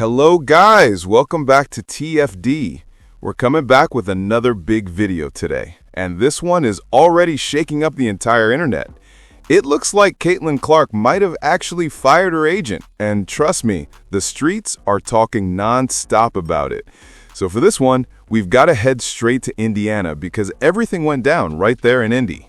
Hello guys, welcome back to TFD. We're coming back with another big video today, and this one is already shaking up the entire internet. It looks like Caitlin Clark might have actually fired her agent, and trust me, the streets are talking non-stop about it. So for this one, we've got to head straight to Indiana because everything went down right there in Indy.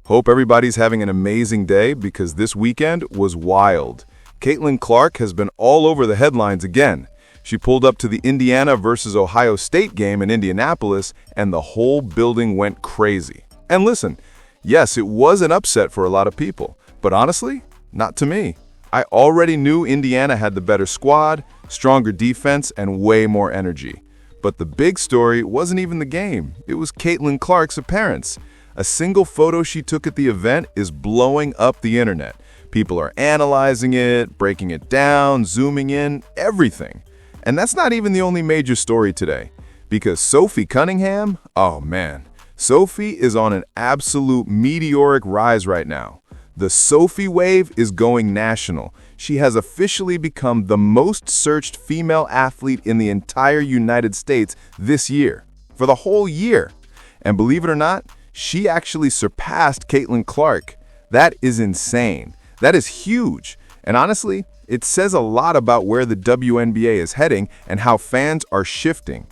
Hope everybody's having an amazing day because this weekend was wild. Caitlin Clark has been all over the headlines again. She pulled up to the Indiana versus Ohio State game in Indianapolis, and the whole building went crazy. And listen, yes, it was an upset for a lot of people, but honestly, not to me. I already knew Indiana had the better squad, stronger defense, and way more energy. But the big story wasn't even the game. It was Caitlin Clark's appearance. A single photo she took at the event is blowing up the internet. People are analyzing it, breaking it down, zooming in, everything. And that's not even the only major story today. Because Sophie Cunningham, oh man, Sophie is on an absolute meteoric rise right now. The Sophie wave is going national. She has officially become the most searched female athlete in the entire United States this year, for the whole year. And believe it or not, she actually surpassed Caitlin Clark. That is insane. That is huge. And honestly, it says a lot about where the WNBA is heading and how fans are shifting.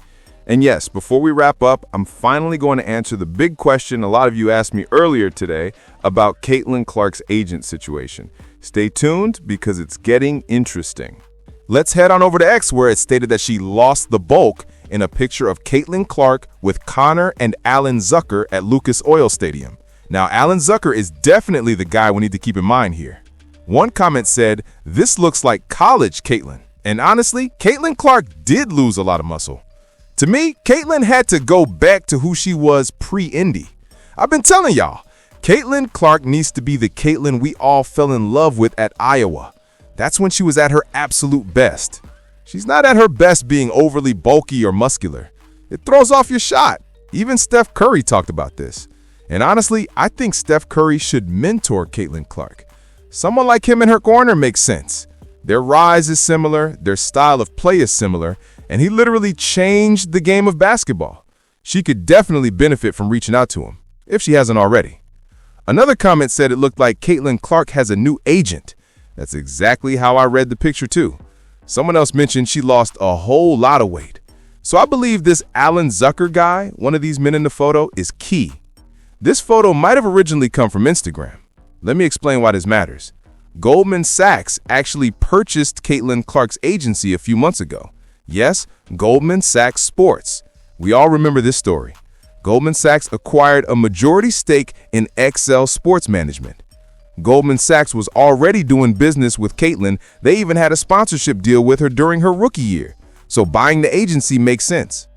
And yes, before we wrap up, I'm finally going to answer the big question a lot of you asked me earlier today about Caitlin Clark's agent situation. Stay tuned because it's getting interesting. Let's head on over to X, where it stated that she lost the bulk in a picture of Caitlin Clark with Connor and Alan Zucker at Lucas Oil Stadium. Now, Alan Zucker is definitely the guy we need to keep in mind here. One comment said, "This looks like college Caitlin." And honestly, Caitlin Clark did lose a lot of muscle. To me, Caitlin had to go back to who she was pre-Indy. I've been telling y'all, Caitlin Clark needs to be the Caitlin we all fell in love with at Iowa. That's when she was at her absolute best. She's not at her best being overly bulky or muscular. It throws off your shot. Even Steph Curry talked about this. And honestly, I think Steph Curry should mentor Caitlin Clark. Someone like him in her corner makes sense. Their rise is similar, their style of play is similar, and he literally changed the game of basketball. She could definitely benefit from reaching out to him, if she hasn't already. Another comment said it looked like Caitlin Clark has a new agent. That's exactly how I read the picture too. Someone else mentioned she lost a whole lot of weight. So I believe this Alan Zucker guy, one of these men in the photo, is key. This photo might have originally come from Instagram. Let me explain why this matters. Goldman Sachs actually purchased Caitlin Clark's agency a few months ago. Yes, Goldman Sachs Sports. We all remember this story. Goldman Sachs acquired a majority stake in XL Sports Management. Goldman Sachs was already doing business with Caitlin. They even had a sponsorship deal with her during her rookie year. So buying the agency makes sense.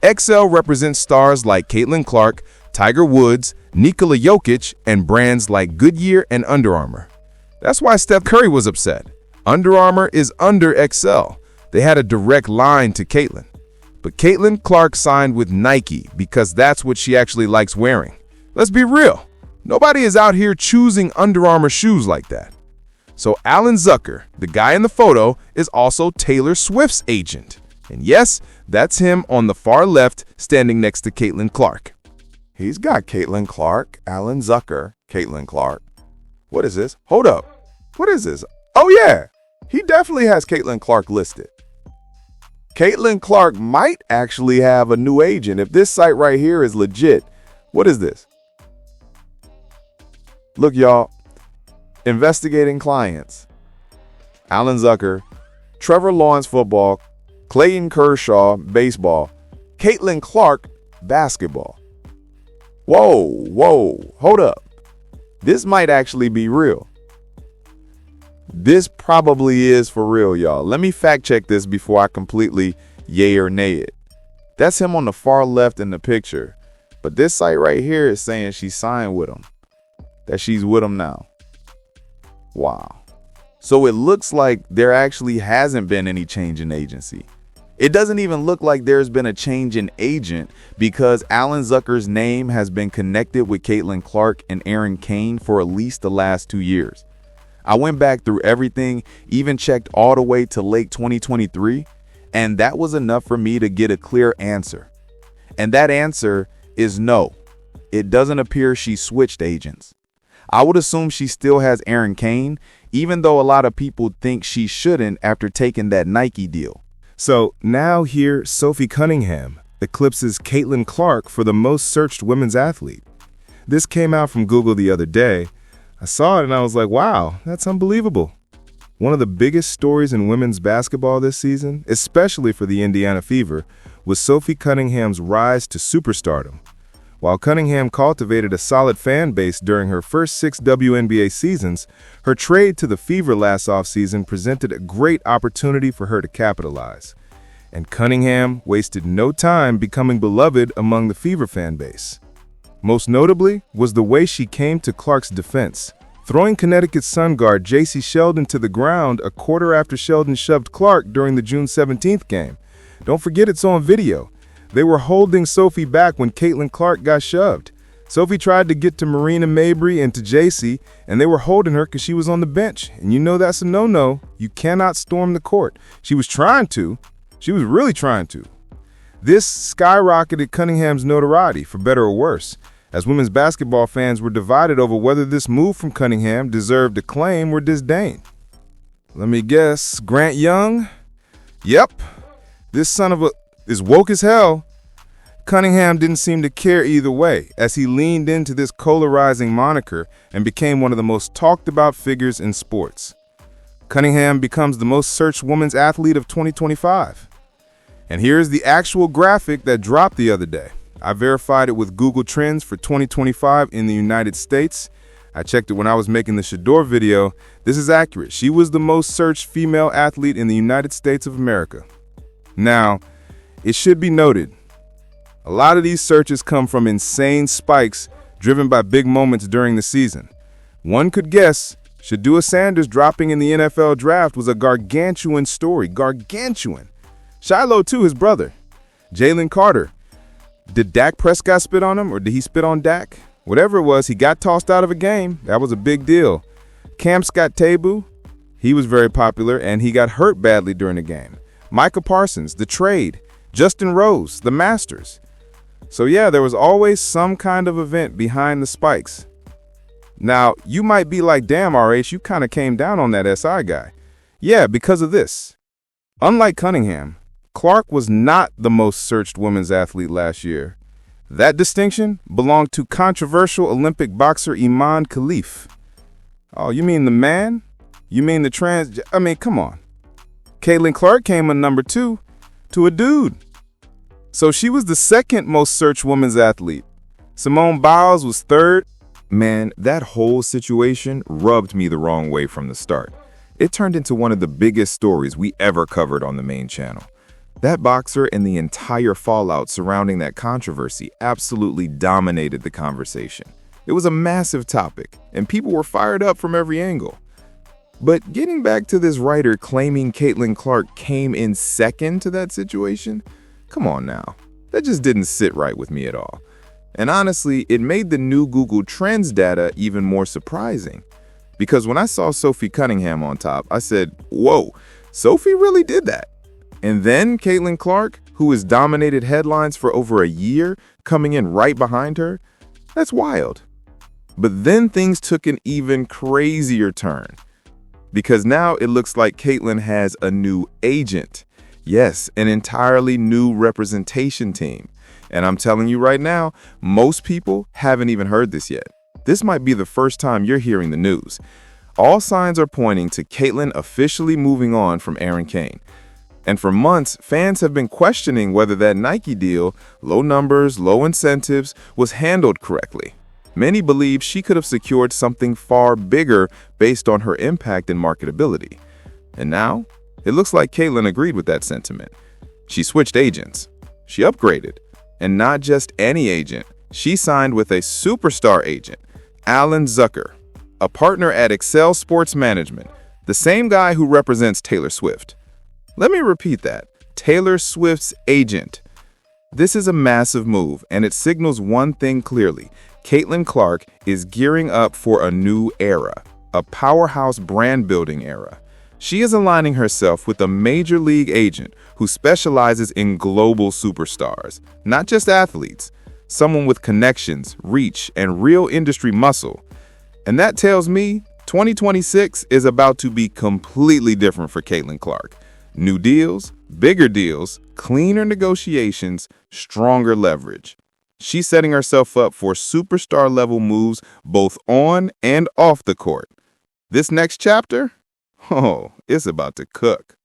XL represents stars like Caitlin Clark, Tiger Woods, Nikola Jokic, and brands like Goodyear and Under Armour. That's why Steph Curry was upset. Under Armour is under XL. They had a direct line to Caitlin. But Caitlin Clark signed with Nike because that's what she actually likes wearing. Let's be real. Nobody is out here choosing Under Armour shoes like that. So Alan Zucker, the guy in the photo, is also Taylor Swift's agent. And yes, that's him on the far left standing next to Caitlin Clark. He's got Caitlin Clark, Alan Zucker, Caitlin Clark. What is this? Hold up. What is this? Oh yeah, he definitely has Caitlin Clark listed. Caitlin Clark might actually have a new agent if this site right here is legit. What is this? Look, y'all. Investigating clients. Alan Zucker, Trevor Lawrence football, Clayton Kershaw baseball, Caitlin Clark basketball. Whoa, hold up. This might actually be real. This probably is for real, y'all. Let me fact check this before I completely yay or nay it. That's him on the far left in the picture. But this site right here is saying she signed with him. That she's with him now. Wow. So it looks like there actually hasn't been any change in agency. It doesn't even look like there's been a change in agent because Alan Zucker's name has been connected with Caitlin Clark and Erin Kane for at least the last 2 years. I went back through everything, even checked all the way to late 2023, and that was enough for me to get a clear answer. And that answer is no. It doesn't appear she switched agents. I would assume she still has Erin Kane, even though a lot of people think she shouldn't after taking that Nike deal. So now here, Sophie Cunningham eclipses Caitlin Clark for the most searched women's athlete. This came out from Google the other day. I saw it and I was like, wow, that's unbelievable. One of the biggest stories in women's basketball this season, especially for the Indiana Fever, was Sophie Cunningham's rise to superstardom. While Cunningham cultivated a solid fan base during her first 6 WNBA seasons, her trade to the Fever last offseason presented a great opportunity for her to capitalize. And Cunningham wasted no time becoming beloved among the Fever fan base. Most notably was the way she came to Clark's defense, throwing Connecticut Sun guard J.C. Sheldon to the ground a quarter after Sheldon shoved Clark during the June 17th game. Don't forget it's on video. They were holding Sophie back when Caitlin Clark got shoved. Sophie tried to get to Marina Mabrey and to J.C., and they were holding her because she was on the bench. And you know that's a no-no. You cannot storm the court. She was trying to. She was really trying to. This skyrocketed Cunningham's notoriety, for better or worse, as women's basketball fans were divided over whether this move from Cunningham deserved acclaim or disdain. Let me guess, Grant Young? Yep, this son of a is woke as hell. Cunningham didn't seem to care either way, as he leaned into this polarizing moniker and became one of the most talked about figures in sports. Cunningham becomes the most searched women's athlete of 2025. And here's the actual graphic that dropped the other day. I verified it with Google Trends for 2025 in the United States. I checked it when I was making the Shador video. This is accurate. She was the most searched female athlete in the United States of America. Now, it should be noted, a lot of these searches come from insane spikes driven by big moments during the season. One could guess Shedeur Sanders dropping in the NFL draft was a gargantuan story. Gargantuan. Shiloh, too, his brother. Jalen Carter. Did Dak Prescott spit on him, or did he spit on Dak? Whatever it was, he got tossed out of a game. That was a big deal. Cam Scott Tebu, he was very popular, and he got hurt badly during the game. Micah Parsons, the trade. Justin Rose, the Masters. So yeah, there was always some kind of event behind the spikes. Now, you might be like, damn, RH, you kind of came down on that SI guy. Yeah, because of this. Unlike Cunningham, Clark was not the most searched women's athlete last year. That distinction belonged to controversial Olympic boxer Iman Khalif. Oh, you mean the man? You mean the trans? I mean, come on. Caitlin Clark came in number 2 to a dude. So she was the second most searched women's athlete. Simone Biles was third. Man, that whole situation rubbed me the wrong way from the start. It turned into one of the biggest stories we ever covered on the main channel. That boxer and the entire fallout surrounding that controversy absolutely dominated the conversation. It was a massive topic, and people were fired up from every angle. But getting back to this writer claiming Caitlin Clark came in second to that situation, come on now. That just didn't sit right with me at all. And honestly, it made the new Google Trends data even more surprising. Because when I saw Sophie Cunningham on top, I said, whoa, Sophie really did that. And then Caitlin Clark, who has dominated headlines for over a year, coming in right behind her, that's wild. But then things took an even crazier turn. Because now it looks like Caitlin has a new agent. Yes, an entirely new representation team. And I'm telling you right now, most people haven't even heard this yet. This might be the first time you're hearing the news. All signs are pointing to Caitlin officially moving on from Erin Kane. And for months, fans have been questioning whether that Nike deal, low numbers, low incentives, was handled correctly. Many believe she could have secured something far bigger based on her impact and marketability. And now, it looks like Caitlin agreed with that sentiment. She switched agents. She upgraded. And not just any agent. She signed with a superstar agent, Alan Zucker, a partner at Excel Sports Management, the same guy who represents Taylor Swift. Let me repeat that. Taylor Swift's agent. This is a massive move, and it signals one thing clearly. Caitlin Clark is gearing up for a new era. a powerhouse brand-building era. She is aligning herself with a major league agent who specializes in global superstars, not just athletes, someone with connections, reach, and real industry muscle. And that tells me 2026 is about to be completely different for Caitlin Clark. New deals, bigger deals, cleaner negotiations, stronger leverage. She's setting herself up for superstar-level moves both on and off the court. This next chapter? Oh, it's about to cook.